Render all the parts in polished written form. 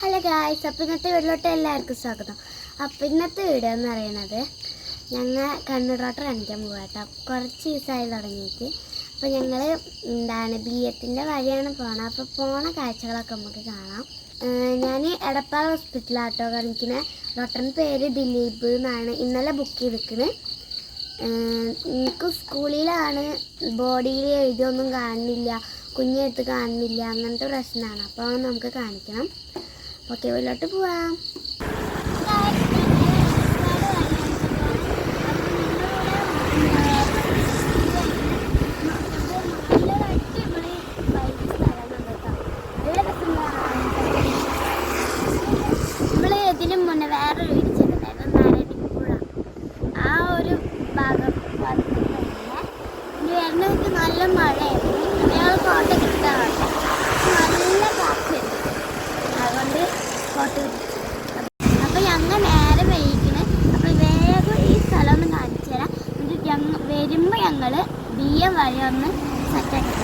Hello guys, അപ്പോൾ ഇന്നത്തെ വീട്ടിലോട്ട് എല്ലാവർക്കും സ്വാഗതം. അപ്പോൾ ഇന്നത്തെ വീഡിയോ എന്ന് പറയുന്നത് ഞങ്ങൾ കണ്ണൂരോട്ട് കാണിക്കാൻ പോകാം കേട്ടോ. കുറച്ച് ദിവസമായി തുടങ്ങിയിട്ട്. അപ്പോൾ ഞങ്ങൾ ബിയത്തിൻ്റെ വഴിയാണ് പോകണം. അപ്പോൾ പോണ കാഴ്ചകളൊക്കെ നമുക്ക് കാണാം. ഞാൻ എടപ്പാൾ ഹോസ്പിറ്റലാട്ടോ കാണിക്കുന്നത്. ഡോക്ടറിൻ്റെ പേര് ദിലീപ് എന്നാണ്. ഇന്നലെ ബുക്ക് ചെയ്തിരിക്കുന്നത്. എനിക്ക് സ്കൂളിലാണ് ബോഡിയിൽ എഴുതിയൊന്നും കാണുന്നില്ല, കുഞ്ഞെടുത്ത് കാണുന്നില്ല, അങ്ങനത്തെ പ്രശ്നമാണ്. അപ്പോൾ നമുക്ക് കാണിക്കണം. ഓക്കെ, വീട്ടിലോട്ട് പോവാം. നമ്മൾ ഇതിനു മുന്നേ വേറൊരു വീട് ചെയ്തിട്ടുണ്ടായിരുന്നു, നാരായണിപ്പുഴ. ആ ഒരു ഭാഗം ഇനി വരുന്നത് നല്ല മഴയായിരുന്നു. ഞങ്ങൾ ഫോട്ടോ കിട്ടാറുണ്ട്. നല്ല കാറ്റ്, അതുകൊണ്ട് ഫോട്ടോ. അപ്പോൾ ഞങ്ങൾ നേരെ വൈകിക്കണേ. അപ്പോൾ വേഗം ഈ സ്ഥലം ഒന്ന് കാണിച്ചു തരാം. എന്നിട്ട് വരുമ്പോൾ ഞങ്ങൾ ബിയം വഴി ഒന്ന് സെറ്റാക്കി.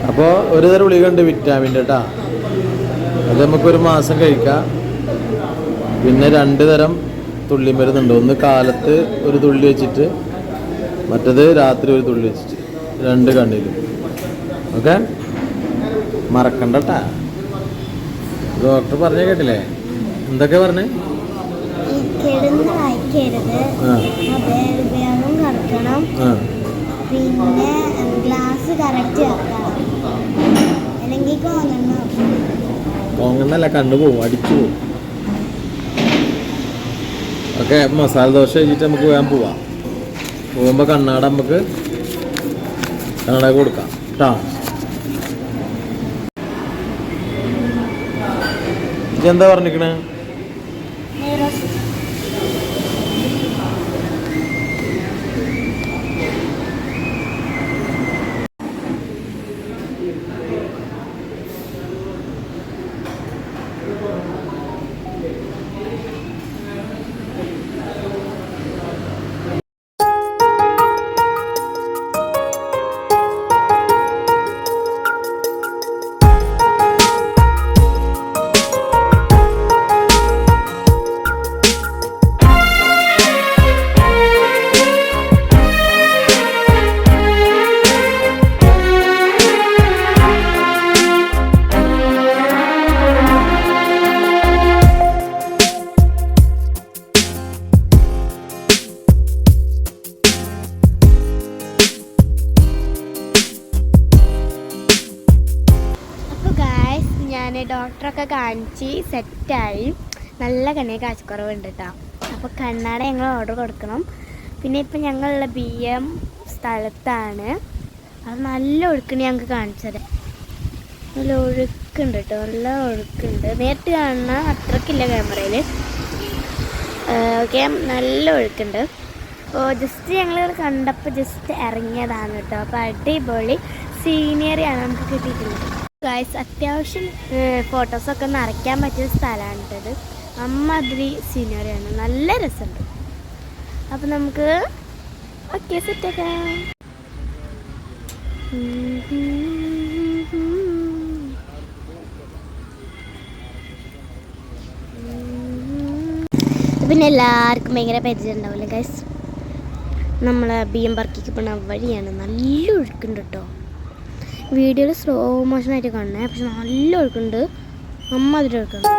അപ്പോൾ ഒരു തരം ഗുളിക ഉണ്ട്, വിറ്റാമിൻ്റെ കേട്ടോ. അത് നമുക്കൊരു മാസം കഴിക്കാം. പിന്നെ 2 തരം തുള്ളി മരുന്നുണ്ട്. ഒന്ന് കാലത്ത് ഒരു തുള്ളി വെച്ചിട്ട്, മറ്റത് രാത്രി ഒരു തുള്ളി വെച്ചിട്ട്, 2 കണ്ണിലും. ഓക്കെ, മറക്കണ്ട കേട്ടാ. ഡോക്ടർ പറഞ്ഞേ കേട്ടില്ലേ? എന്തൊക്കെ പറഞ്ഞേ? പിന്നെ ഗ്ലാസ് കറക്റ്റ് അല്ലെങ്കിൽ കോങ്ങന്നല്ല, കണ്ണു പോവും, അടിച്ചു പോവും. ഓക്കെ, മസാല ദോശ കഴിച്ചിട്ട് നമുക്ക് വേഗം പോവാം. പോകുമ്പോൾ കണ്ണാട നമുക്ക് കണ്ണാട കൊടുക്കാം കേട്ടോ. ഇതെന്താ പറഞ്ഞിരിക്കണേ? ഡോക്ടറൊക്കെ കാണിച്ച് സെറ്റായി. നല്ല കണ്ണിന് കാഴ്ചക്കുറവുണ്ട് കേട്ടോ. അപ്പോൾ കണ്ണാട ഞങ്ങൾ ഓർഡർ കൊടുക്കണം. പിന്നെ ഇപ്പം ഞങ്ങളുള്ള BM സ്ഥലത്താണ്. അത് നല്ല ഒഴുക്കുണ്ട്. ഞങ്ങൾക്ക് കാണിച്ചത് നല്ല ഒഴുക്കുണ്ട് കേട്ടോ. നല്ല ഒഴുക്കുണ്ട്. നേരിട്ട് കാണുന്ന അത്രക്കില്ല ക്യാമറയിൽ. ഓക്കെ, നല്ല ഒഴുക്കുണ്ട്. അപ്പോൾ ജസ്റ്റ് ഞങ്ങൾ കണ്ടപ്പോൾ ജസ്റ്റ് ഇറങ്ങിയതാണ് കേട്ടോ. അപ്പോൾ അടിപൊളി സീനറിയാണ് നമുക്ക് കിട്ടിയിട്ടുള്ളത് ഗൈസ്. അത്യാവശ്യം ഫോട്ടോസൊക്കെ നിറയ്ക്കാൻ പറ്റിയ സ്ഥലമാണ് കേട്ടത്. അമ്മാതിരി സീനറിയാണ്, നല്ല രസമുണ്ട്. അപ്പോൾ നമുക്ക് ഓക്കെ സെറ്റാക്കാം. പിന്നെ എല്ലാവർക്കും ഭയങ്കര പരിചയം ഉണ്ടാവില്ല ഗൈസ്. നമ്മൾ BM പാർക്കിലേക്ക് പോണ വഴിയാണ്. നല്ല ഒഴുക്കുണ്ട് കേട്ടോ. വീഡിയോയിൽ സ്ലോ മോഷനായിട്ട് കാണണേ, പക്ഷെ നല്ല ഒഴുക്കുണ്ട്. അമ്മാതിരി ഒഴുക്കുണ്ട്.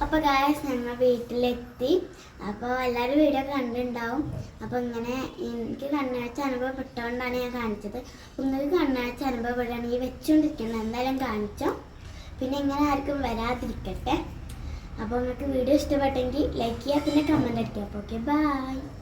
അപ്പോൾ ഗായ്സ് ഞങ്ങൾ വീട്ടിലെത്തി. അപ്പോൾ എല്ലാവരും വീഡിയോ കണ്ടിട്ടുണ്ടാവും. അപ്പോൾ ഇങ്ങനെ എനിക്ക് കണ്ണാഴ്ച അനുഭവപ്പെട്ടതുകൊണ്ടാണ് ഞാൻ കാണിച്ചത്. നിങ്ങൾക്ക് കണ്ണാഴ്ച അനുഭവപ്പെടുകയാണെങ്കിൽ വെച്ചുകൊണ്ടിരിക്കണം, എന്തായാലും കാണിച്ചോ. പിന്നെ ഇങ്ങനെ ആർക്കും വരാതിരിക്കട്ടെ. അപ്പോൾ നിങ്ങൾക്ക് വീഡിയോ ഇഷ്ടപ്പെട്ടെങ്കിൽ ലൈക്ക് ചെയ്യുക, പിന്നെ കമൻറ്റ് അടിക്കുക. അപ്പോൾ ഓക്കെ, ബൈ.